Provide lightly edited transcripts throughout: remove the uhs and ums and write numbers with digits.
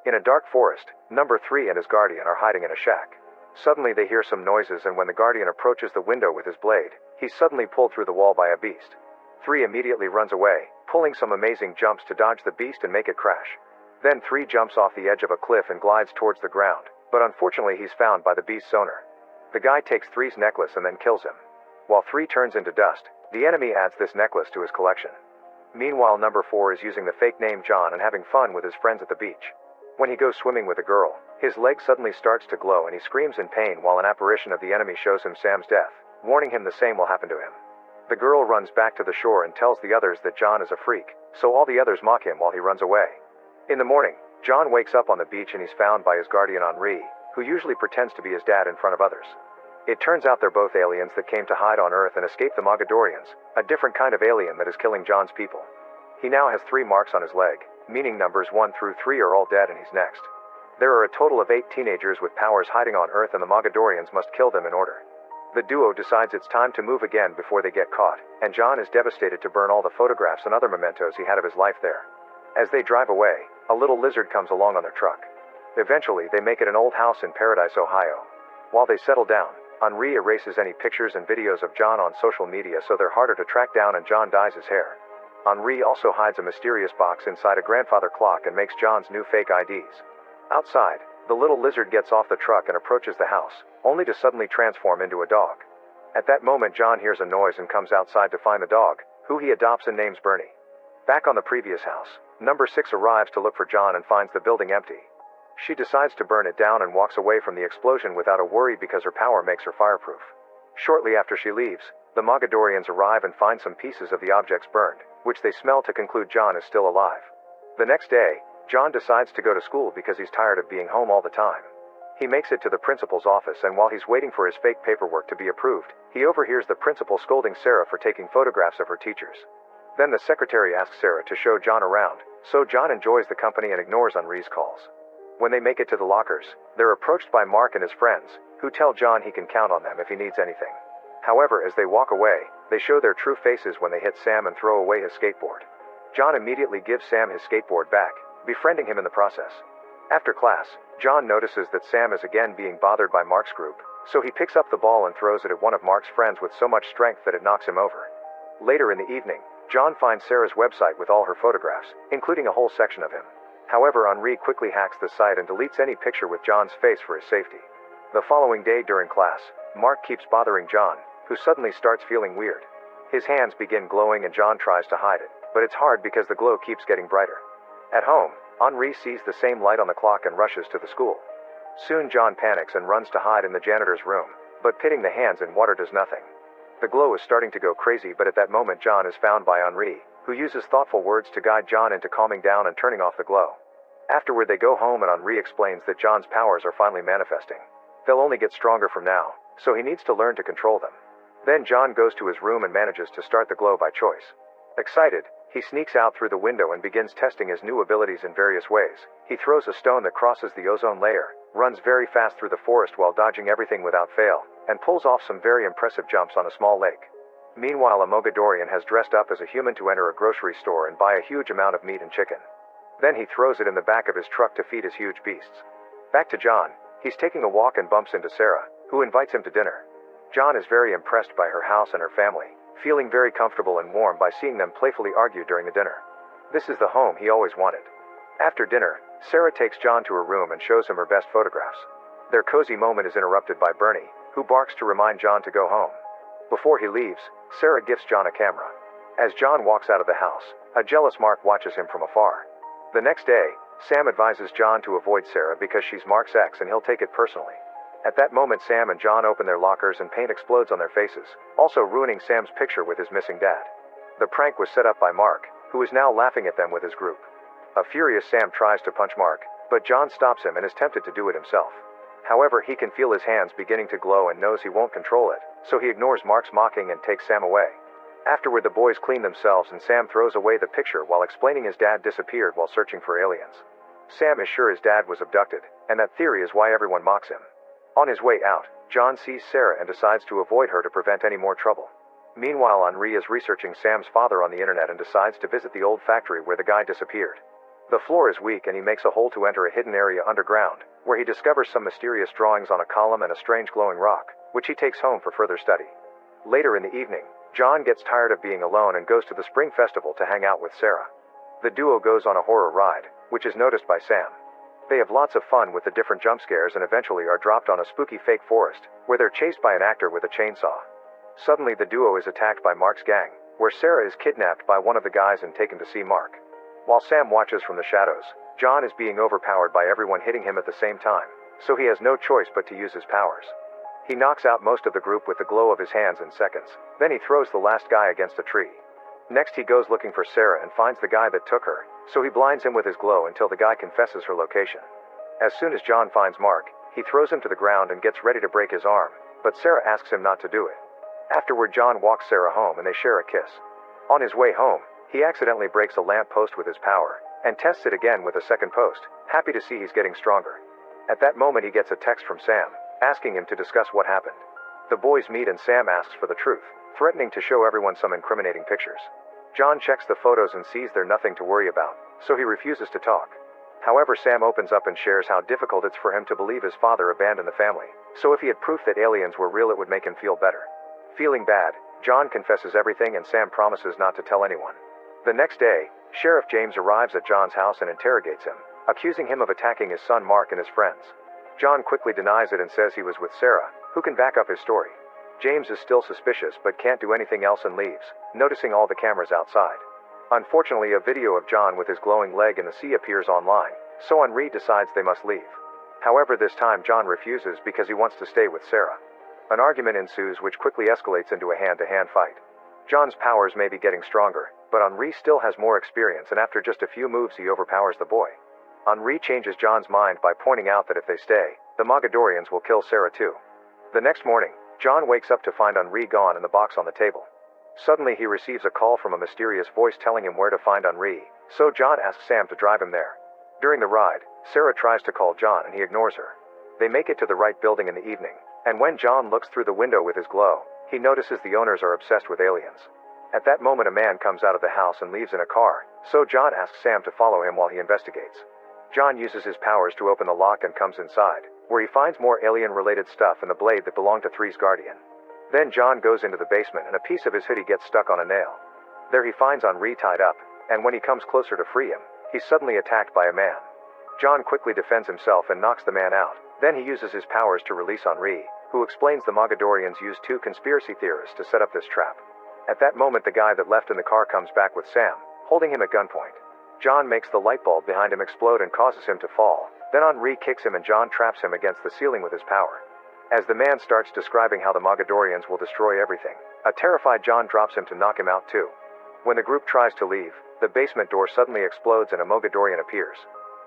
In a dark forest, number 3 and his guardian are hiding in a shack. Suddenly they hear some noises, and when the guardian approaches the window with his blade, he's suddenly pulled through the wall by a beast. 3 immediately runs away, pulling some amazing jumps to dodge the beast and make it crash. Then 3 jumps off the edge of a cliff and glides towards the ground, but unfortunately he's found by the beast's owner. The guy takes 3's necklace and then kills him. While 3 turns into dust, the enemy adds this necklace to his collection. Meanwhile, number 4 is using the fake name John and having fun with his friends at the beach. When he goes swimming with a girl, his leg suddenly starts to glow and he screams in pain while an apparition of the enemy shows him Sam's death, warning him the same will happen to him. The girl runs back to the shore and tells the others that John is a freak, so all the others mock him while he runs away. In the morning, John wakes up on the beach and he's found by his guardian Henri, who usually pretends to be his dad in front of others. It turns out they're both aliens that came to hide on Earth and escape the Mogadorians, a different kind of alien that is killing John's people. He now has 3 marks on his leg, meaning numbers 1 through 3 are all dead and he's next. There are a total of 8 teenagers with powers hiding on Earth, and the Mogadorians must kill them in order. The duo decides it's time to move again before they get caught, and John is devastated to burn all the photographs and other mementos he had of his life there. As they drive away, a little lizard comes along on their truck. Eventually, they make it an old house in Paradise, Ohio. While they settle down, Henri erases any pictures and videos of John on social media so they're harder to track down, and John dyes his hair. Henri also hides a mysterious box inside a grandfather clock and makes John's new fake IDs. Outside, the little lizard gets off the truck and approaches the house, only to suddenly transform into a dog. At that moment, John hears a noise and comes outside to find the dog, who he adopts and names Bernie. Back on the previous house, number 6 arrives to look for John and finds the building empty. She decides to burn it down and walks away from the explosion without a worry because her power makes her fireproof. Shortly after she leaves, the Mogadorians arrive and find some pieces of the objects burned, which they smell to conclude John is still alive. The next day, John decides to go to school because he's tired of being home all the time. He makes it to the principal's office, and while he's waiting for his fake paperwork to be approved, he overhears the principal scolding Sarah for taking photographs of her teachers. Then the secretary asks Sarah to show John around, so John enjoys the company and ignores Henri's calls. When they make it to the lockers, they're approached by Mark and his friends, who tell John he can count on them if he needs anything. However, as they walk away, they show their true faces when they hit Sam and throw away his skateboard. John immediately gives Sam his skateboard back, befriending him in the process. After class, John notices that Sam is again being bothered by Mark's group, so he picks up the ball and throws it at one of Mark's friends with so much strength that it knocks him over. Later in the evening, John finds Sarah's website with all her photographs, including a whole section of him. However, Henri quickly hacks the site and deletes any picture with John's face for his safety. The following day during class, Mark keeps bothering John, who suddenly starts feeling weird. His hands begin glowing and John tries to hide it, but it's hard because the glow keeps getting brighter. At home, Henri sees the same light on the clock and rushes to the school. Soon John panics and runs to hide in the janitor's room, but pitting the hands in water does nothing. The glow is starting to go crazy, but at that moment John is found by Henri, who uses thoughtful words to guide John into calming down and turning off the glow. Afterward, they go home and Henri explains that John's powers are finally manifesting. They'll only get stronger from now, so he needs to learn to control them. Then John goes to his room and manages to start the glow by choice. Excited, he sneaks out through the window and begins testing his new abilities in various ways. He throws a stone that crosses the ozone layer, runs very fast through the forest while dodging everything without fail, and pulls off some very impressive jumps on a small lake. Meanwhile, a Mogadorian has dressed up as a human to enter a grocery store and buy a huge amount of meat and chicken. Then he throws it in the back of his truck to feed his huge beasts. Back to John, he's taking a walk and bumps into Sarah, who invites him to dinner. John is very impressed by her house and her family, feeling very comfortable and warm by seeing them playfully argue during the dinner. This is the home he always wanted. After dinner, Sarah takes John to her room and shows him her best photographs. Their cozy moment is interrupted by Bernie, who barks to remind John to go home. Before he leaves, Sarah gifts John a camera. As John walks out of the house, a jealous Mark watches him from afar. The next day, Sam advises John to avoid Sarah because she's Mark's ex and he'll take it personally. At that moment, Sam and John open their lockers and paint explodes on their faces, also ruining Sam's picture with his missing dad. The prank was set up by Mark, who is now laughing at them with his group. A furious Sam tries to punch Mark, but John stops him and is tempted to do it himself. However, he can feel his hands beginning to glow and knows he won't control it, so he ignores Mark's mocking and takes Sam away. Afterward, the boys clean themselves and Sam throws away the picture while explaining his dad disappeared while searching for aliens. Sam is sure his dad was abducted, and that theory is why everyone mocks him. On his way out, John sees Sarah and decides to avoid her to prevent any more trouble. Meanwhile, Henri is researching Sam's father on the internet and decides to visit the old factory where the guy disappeared. The floor is weak and he makes a hole to enter a hidden area underground, where he discovers some mysterious drawings on a column and a strange glowing rock, which he takes home for further study. Later in the evening, John gets tired of being alone and goes to the spring festival to hang out with Sarah. The duo goes on a horror ride, which is noticed by Sam. They have lots of fun with the different jump scares and eventually are dropped on a spooky fake forest, where they're chased by an actor with a chainsaw. Suddenly the duo is attacked by Mark's gang, where Sarah is kidnapped by one of the guys and taken to see Mark. While Sam watches from the shadows, John is being overpowered by everyone hitting him at the same time, so he has no choice but to use his powers. He knocks out most of the group with the glow of his hands in seconds, then he throws the last guy against a tree. Next he goes looking for Sarah and finds the guy that took her, so he blinds him with his glow until the guy confesses her location. As soon as John finds Mark, he throws him to the ground and gets ready to break his arm, but Sarah asks him not to do it. Afterward, John walks Sarah home and they share a kiss. On his way home, he accidentally breaks a lamp post with his power, and tests it again with a second post, happy to see he's getting stronger. At that moment he gets a text from Sam, asking him to discuss what happened. The boys meet and Sam asks for the truth, threatening to show everyone some incriminating pictures. John checks the photos and sees they're nothing to worry about, so he refuses to talk. However, Sam opens up and shares how difficult it's for him to believe his father abandoned the family, so if he had proof that aliens were real it would make him feel better. Feeling bad, John confesses everything and Sam promises not to tell anyone. The next day, Sheriff James arrives at John's house and interrogates him, accusing him of attacking his son Mark and his friends. John quickly denies it and says he was with Sarah, who can back up his story. James is still suspicious but can't do anything else and leaves, noticing all the cameras outside. Unfortunately, a video of John with his glowing leg in the sea appears online, so Henri decides they must leave. However, this time John refuses because he wants to stay with Sarah. An argument ensues which quickly escalates into a hand-to-hand fight. John's powers may be getting stronger, but Henri still has more experience and after just a few moves he overpowers the boy. Henri changes John's mind by pointing out that if they stay, the Mogadorians will kill Sarah too. The next morning, John wakes up to find Henri gone and the box on the table. Suddenly he receives a call from a mysterious voice telling him where to find Henri, so John asks Sam to drive him there. During the ride, Sarah tries to call John and he ignores her. They make it to the right building in the evening, and when John looks through the window with his glow, he notices the owners are obsessed with aliens. At that moment a man comes out of the house and leaves in a car, so John asks Sam to follow him while he investigates. John uses his powers to open the lock and comes inside, where he finds more alien-related stuff and the blade that belonged to Three's guardian. Then John goes into the basement and a piece of his hoodie gets stuck on a nail. There he finds Henri tied up, and when he comes closer to free him, he's suddenly attacked by a man. John quickly defends himself and knocks the man out, then he uses his powers to release Henri, who explains the Mogadorians used two conspiracy theorists to set up this trap. At that moment the guy that left in the car comes back with Sam, holding him at gunpoint. John makes the light bulb behind him explode and causes him to fall. Then Henri kicks him and John traps him against the ceiling with his power. As the man starts describing how the Mogadorians will destroy everything, a terrified John drops him to knock him out too. When the group tries to leave, the basement door suddenly explodes and a Mogadorian appears.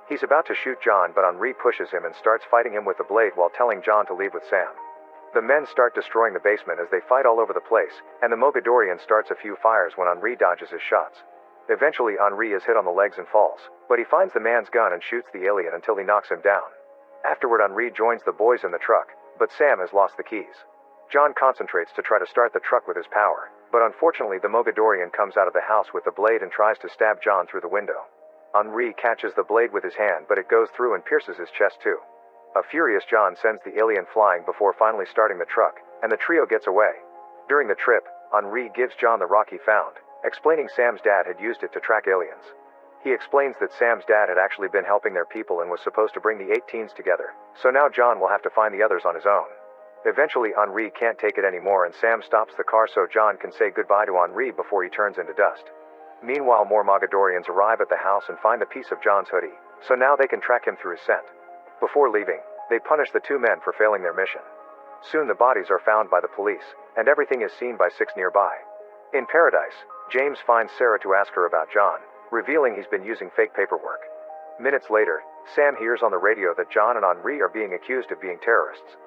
He's about to shoot John but Henri pushes him and starts fighting him with the blade while telling John to leave with Sam. The men start destroying the basement as they fight all over the place, and the Mogadorian starts a few fires when Henri dodges his shots. Eventually Henri is hit on the legs and falls, but he finds the man's gun and shoots the alien until he knocks him down. Afterward Henri joins the boys in the truck, but Sam has lost the keys. John concentrates to try to start the truck with his power, but unfortunately the Mogadorian comes out of the house with the blade and tries to stab John through the window. Henri catches the blade with his hand but it goes through and pierces his chest too. A furious John sends the alien flying before finally starting the truck, and the trio gets away. During the trip, Henri gives John the rock he found, explaining Sam's dad had used it to track aliens. He explains that Sam's dad had actually been helping their people and was supposed to bring the 8 teens together, so now John will have to find the others on his own. Eventually Henri can't take it anymore and Sam stops the car so John can say goodbye to Henri before he turns into dust. Meanwhile more Mogadorians arrive at the house and find a piece of John's hoodie, so now they can track him through his scent. Before leaving, they punish the 2 men for failing their mission. Soon the bodies are found by the police, and everything is seen by 6 nearby. In paradise, James finds Sarah to ask her about John, revealing he's been using fake paperwork. Minutes later, Sam hears on the radio that John and Henri are being accused of being terrorists.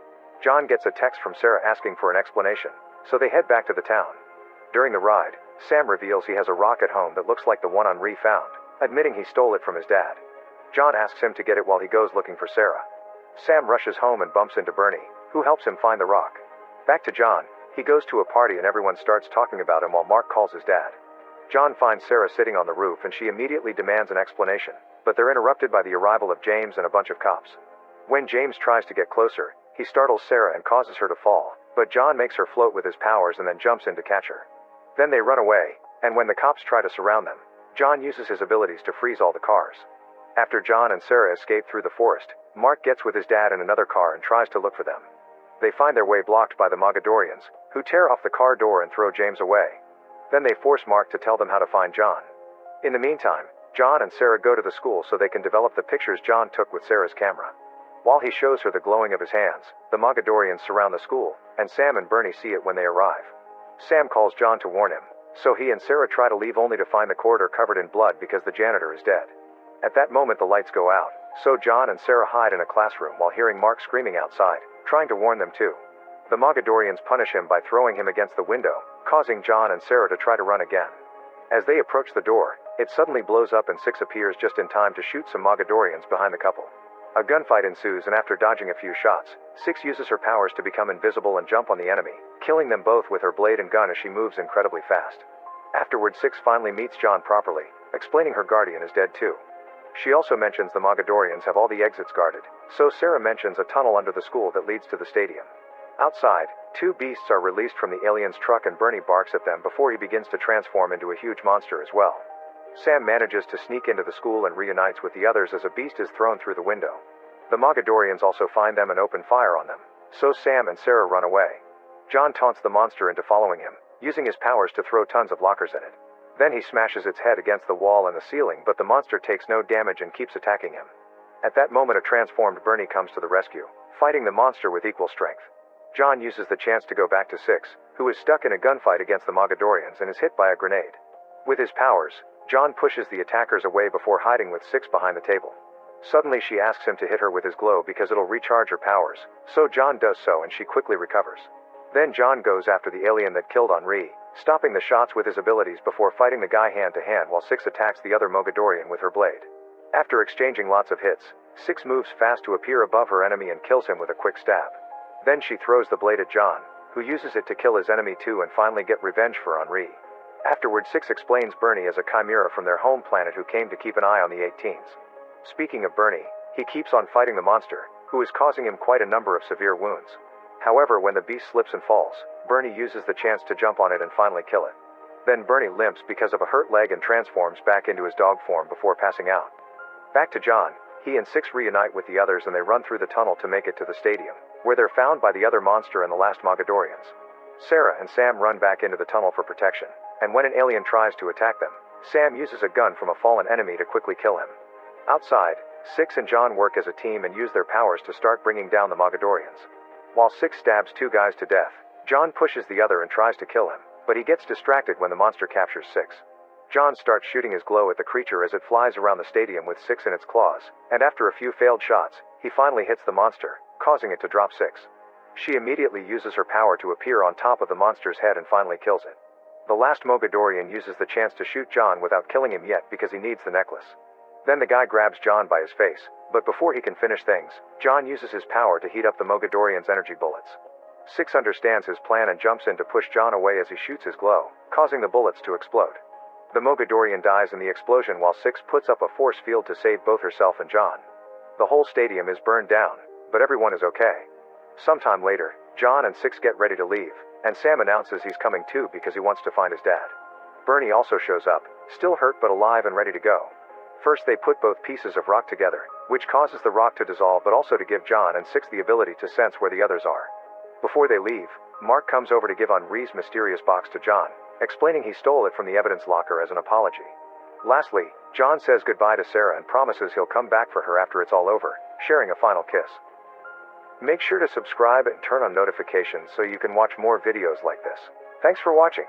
John gets a text from Sarah asking for an explanation, so they head back to the town. During the ride, Sam reveals he has a rock at home that looks like the one Henri found, admitting he stole it from his dad. John asks him to get it while he goes looking for Sarah. Sam rushes home and bumps into Bernie, who helps him find the rock. Back to John, he goes to a party and everyone starts talking about him while Mark calls his dad. John finds Sarah sitting on the roof and she immediately demands an explanation. but they're interrupted by the arrival of James and a bunch of cops. When James tries to get closer, he startles Sarah and causes her to fall, but John makes her float with his powers and then jumps in to catch her. Then they run away, and when the cops try to surround them, John uses his abilities to freeze all the cars. After John and Sarah escape through the forest, Mark gets with his dad in another car and tries to look for them. They find their way blocked by the Mogadorians, who tear off the car door and throw James away. Then they force Mark to tell them how to find John. In the meantime, John and Sarah go to the school so they can develop the pictures John took with Sarah's camera. While he shows her the glowing of his hands, the Mogadorians surround the school, and Sam and Bernie see it when they arrive. Sam calls John to warn him, so he and Sarah try to leave only to find the corridor covered in blood because the janitor is dead. At that moment the lights go out, so John and Sarah hide in a classroom while hearing Mark screaming outside, trying to warn them too. The Mogadorians punish him by throwing him against the window, causing John and Sarah to try to run again. As they approach the door, it suddenly blows up and Six appears just in time to shoot some Mogadorians behind the couple. A gunfight ensues, and after dodging a few shots, Six uses her powers to become invisible and jump on the enemy, killing them both with her blade and gun as she moves incredibly fast. Afterward, Six finally meets John properly, explaining her guardian is dead too. She also mentions the Mogadorians have all the exits guarded, so Sarah mentions a tunnel under the school that leads to the stadium. Outside, two beasts are released from the alien's truck and Bernie barks at them before he begins to transform into a huge monster as well. Sam manages to sneak into the school and reunites with the others as a beast is thrown through the window. The Mogadorians also find them and open fire on them, so Sam and Sarah run away. John taunts the monster into following him, using his powers to throw tons of lockers at it. Then he smashes its head against the wall and the ceiling, but the monster takes no damage and keeps attacking him. At that moment a transformed Bernie comes to the rescue, fighting the monster with equal strength. John uses the chance to go back to Six, who is stuck in a gunfight against the Mogadorians and is hit by a grenade. With his powers, John pushes the attackers away before hiding with Six behind the table. Suddenly she asks him to hit her with his glow because it'll recharge her powers, so John does so and she quickly recovers. Then John goes after the alien that killed Henri, stopping the shots with his abilities before fighting the guy hand to hand while Six attacks the other Mogadorian with her blade. After exchanging lots of hits, Six moves fast to appear above her enemy and kills him with a quick stab. Then she throws the blade at John, who uses it to kill his enemy too and finally get revenge for Henri. Afterward, Six explains Bernie as a chimera from their home planet who came to keep an eye on the 18s. Speaking of Bernie, he keeps on fighting the monster, who is causing him quite a number of severe wounds. However, when the beast slips and falls, Bernie uses the chance to jump on it and finally kill it. Then Bernie limps because of a hurt leg and transforms back into his dog form before passing out. Back to John, he and Six reunite with the others and they run through the tunnel to make it to the stadium, where they're found by the other monster and the last Mogadorians. Sarah and Sam run back into the tunnel for protection, and when an alien tries to attack them, Sam uses a gun from a fallen enemy to quickly kill him. Outside, Six and John work as a team and use their powers to start bringing down the Mogadorians. While Six stabs two guys to death, John pushes the other and tries to kill him, but he gets distracted when the monster captures Six. John starts shooting his glow at the creature as it flies around the stadium with Six in its claws, and after a few failed shots, he finally hits the monster, causing it to drop Six. She immediately uses her power to appear on top of the monster's head and finally kills it. The last Mogadorian uses the chance to shoot John without killing him yet because he needs the necklace. Then the guy grabs John by his face, but before he can finish things, John uses his power to heat up the Mogadorian's energy bullets. Six understands his plan and jumps in to push John away as he shoots his glow, causing the bullets to explode. The Mogadorian dies in the explosion while Six puts up a force field to save both herself and John. The whole stadium is burned down, but everyone is okay. Sometime later, John and Six get ready to leave, and Sam announces he's coming too because he wants to find his dad. Bernie also shows up, still hurt but alive and ready to go. First they put both pieces of rock together, which causes the rock to dissolve but also to give John and Six the ability to sense where the others are. Before they leave, Mark comes over to give Henri's mysterious box to John, explaining he stole it from the evidence locker as an apology. Lastly, John says goodbye to Sarah and promises he'll come back for her after it's all over, sharing a final kiss. Make sure to subscribe and turn on notifications so you can watch more videos like this. Thanks for watching.